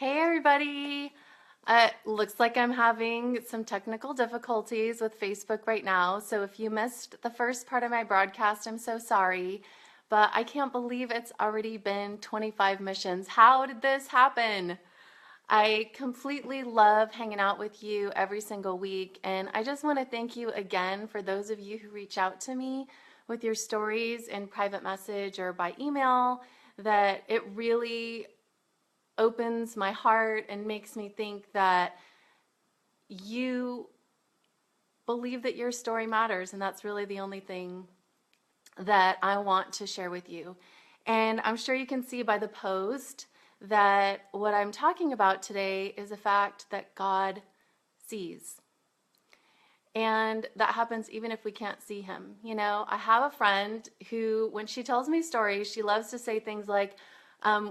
Hey everybody! Looks like I'm having some technical difficulties with Facebook right now, so if you missed the first part of my broadcast, I'm so sorry. But I can't believe it's already been 25 missions. How did this happen? I completely love hanging out with you every single week, and I just want to thank you again for those of you who reach out to me with your stories in private message or by email, that it really opens my heart and makes me think that you believe that your story matters, and that's really the only thing that I want to share with you. And I'm sure you can see by the post that what I'm talking about today is the fact that God sees. And that happens even if we can't see him. You know, I have a friend who, when she tells me stories, she loves to say things like,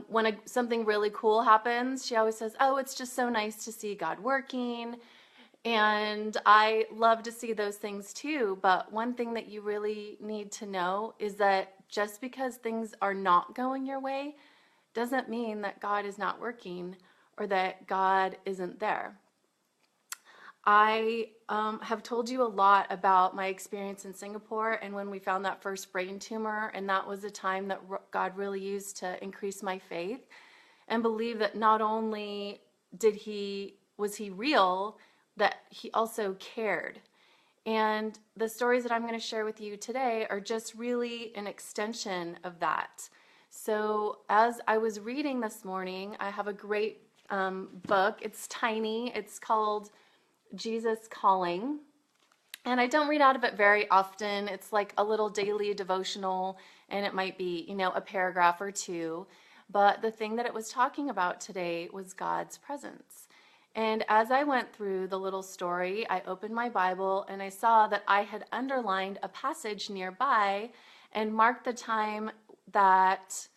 when something really cool happens, she always says, "Oh, it's just so nice to see God working." And I love to see those things too. But one thing that you really need to know is that just because things are not going your way doesn't mean that God is not working or that God isn't there. I have told you a lot about my experience in Singapore and when we found that first brain tumor, and that was a time that God really used to increase my faith and believe that not only was he real, that he also cared. And the stories that I'm going to share with you today are just really an extension of that. So as I was reading this morning, I have a great book. It's tiny. It's called Jesus Calling. And I don't read out of it very often. It's like a little daily devotional, and it might be, a paragraph or two. But the thing that it was talking about today was God's presence. And as I went through the little story, I opened my Bible and I saw that I had underlined a passage nearby and marked the time that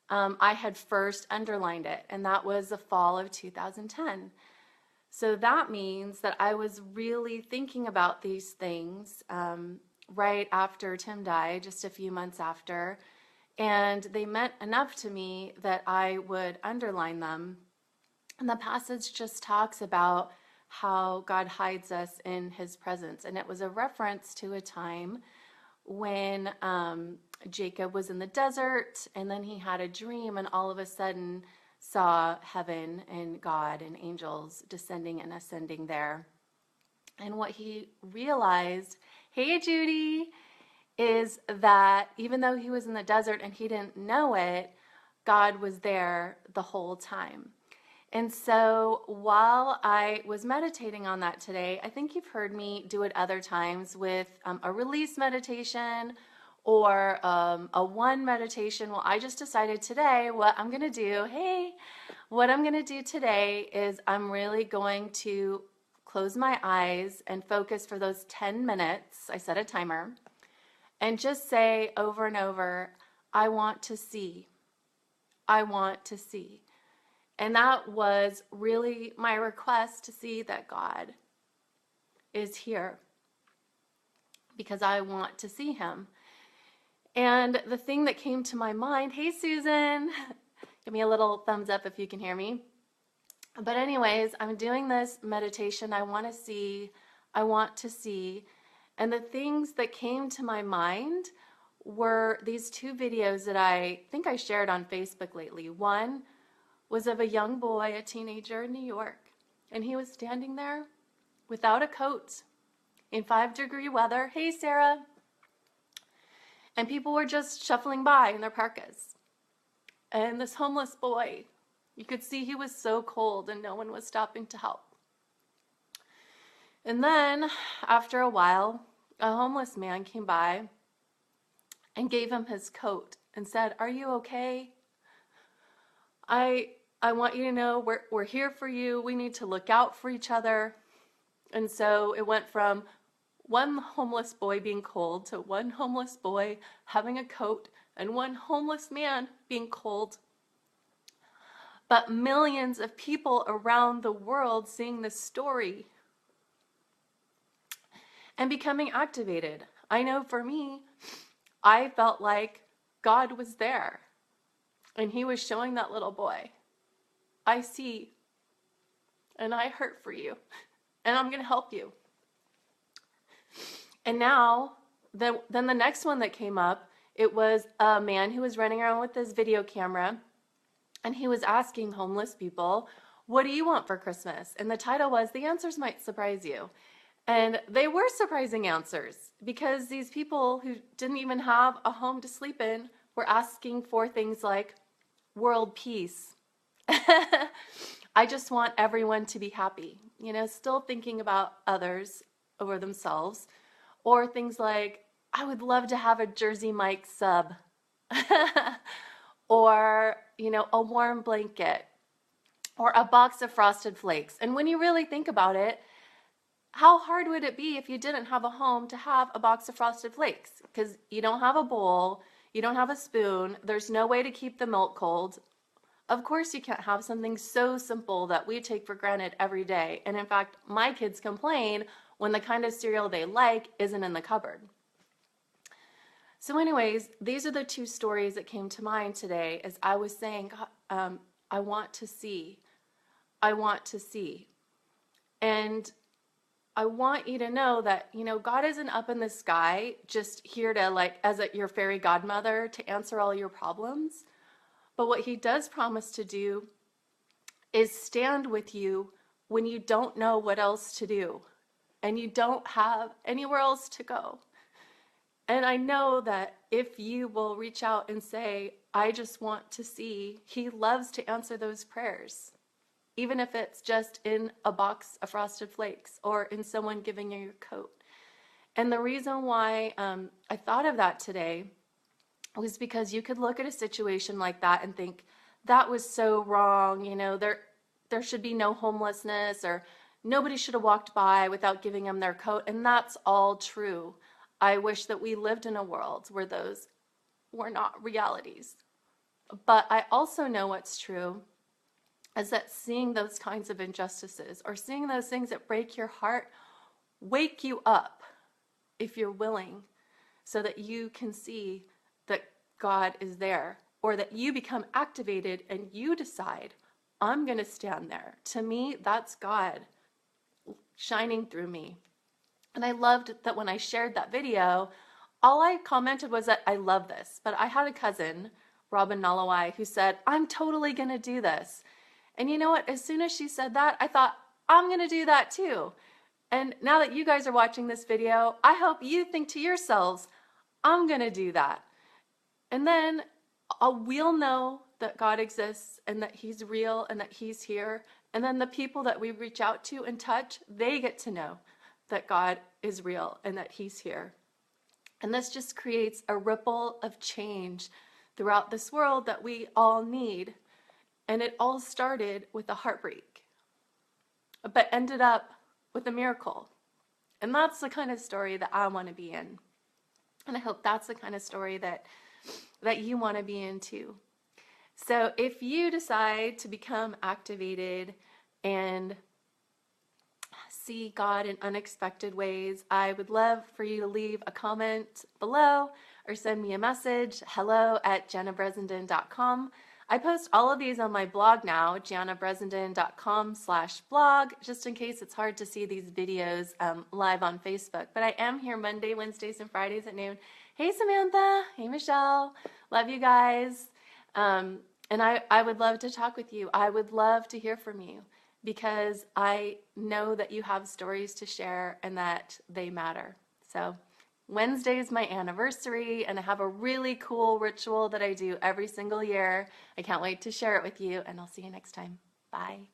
I had first underlined it, and that was the fall of 2010. So that means that I was really thinking about these things right after Tim died, just a few months after, and they meant enough to me that I would underline them. And the passage just talks about how God hides us in his presence. And it was a reference to a time when Jacob was in the desert, and then he had a dream, and all of a sudden saw heaven and God and angels descending and ascending there. And what he realized, hey Judy, is that even though he was in the desert and he didn't know it, God was there the whole time. And so while I was meditating on that today, I think you've heard me do it other times with a release meditation or a one meditation. Well, I just decided today what I'm going to do. What I'm going to do today is I'm really going to close my eyes and focus for those 10 minutes. I set a timer and just say over and over, I want to see. I want to see. And that was really my request, to see that God is here because I want to see him. And the thing that came to my mind, hey Susan, give me a little thumbs up if you can hear me. But anyways, I'm doing this meditation. I want to see. And the things that came to my mind were these two videos that I think I shared on Facebook lately. One was of a young boy, a teenager in New York, and he was standing there without a coat in 5-degree weather. Hey, Sarah. And people were just shuffling by in their parkas. And this homeless boy, you could see he was so cold and no one was stopping to help. And then, after a while, a homeless man came by and gave him his coat and said, "Are you okay? I want you to know we're here for you. We need to look out for each other." And so it went from one homeless boy being cold to one homeless boy having a coat and one homeless man being cold. But millions of people around the world seeing this story and becoming activated. I know for me, I felt like God was there and he was showing that little boy, I see and I hurt for you, and I'm going to help you. And now, then the next one that came up, it was a man who was running around with his video camera, and he was asking homeless people, what do you want for Christmas? And the title was, The Answers Might Surprise You. And they were surprising answers, because these people who didn't even have a home to sleep in were asking for things like world peace. I just want everyone to be happy, still thinking about others over themselves. Or things like, I would love to have a Jersey Mike sub. Or, a warm blanket. Or a box of Frosted Flakes. And when you really think about it, how hard would it be if you didn't have a home to have a box of Frosted Flakes? Because you don't have a bowl, you don't have a spoon, there's no way to keep the milk cold. Of course you can't have something so simple that we take for granted every day. And in fact, my kids complain when the kind of cereal they like isn't in the cupboard. So anyways, these are the two stories that came to mind today as I was saying, I want to see. I want to see. And I want you to know that, God isn't up in the sky just here to as your fairy godmother to answer all your problems. But what he does promise to do is stand with you when you don't know what else to do and you don't have anywhere else to go. And I know that if you will reach out and say, I just want to see, he loves to answer those prayers. Even if it's just in a box of Frosted Flakes or in someone giving you your coat. And the reason why I thought of that today was because you could look at a situation like that and think, that was so wrong, there should be no homelessness, or nobody should have walked by without giving them their coat. And that's all true. I wish that we lived in a world where those were not realities. But I also know what's true is that seeing those kinds of injustices or seeing those things that break your heart wake you up if you're willing, so that you can see that God is there, or that you become activated and you decide, I'm going to stand there. To me, that's God shining through me. And I loved that when I shared that video, all I commented was that I love this. But I had a cousin, Robin Nalawai, who said, I'm totally going to do this. And you know what? As soon as she said that, I thought, I'm going to do that too. And now that you guys are watching this video, I hope you think to yourselves, I'm going to do that. And then we'll know that God exists and that he's real and that he's here. And then the people that we reach out to and touch, they get to know that God is real and that he's here. And this just creates a ripple of change throughout this world that we all need. And it all started with a heartbreak, but ended up with a miracle. And that's the kind of story that I want to be in. And I hope that's the kind of story that you want to be in too. So if you decide to become activated and see God in unexpected ways, I would love for you to leave a comment below or send me a message, hello@jannabressenden.com. I post all of these on my blog now, jannabressenden.com/blog, just in case it's hard to see these videos live on Facebook. But I am here Monday, Wednesdays, and Fridays at noon. Hey, Samantha. Hey, Michelle. Love you guys. And I would love to talk with you. I would love to hear from you because I know that you have stories to share and that they matter. So Wednesday is my anniversary, and I have a really cool ritual that I do every single year. I can't wait to share it with you, and I'll see you next time. Bye.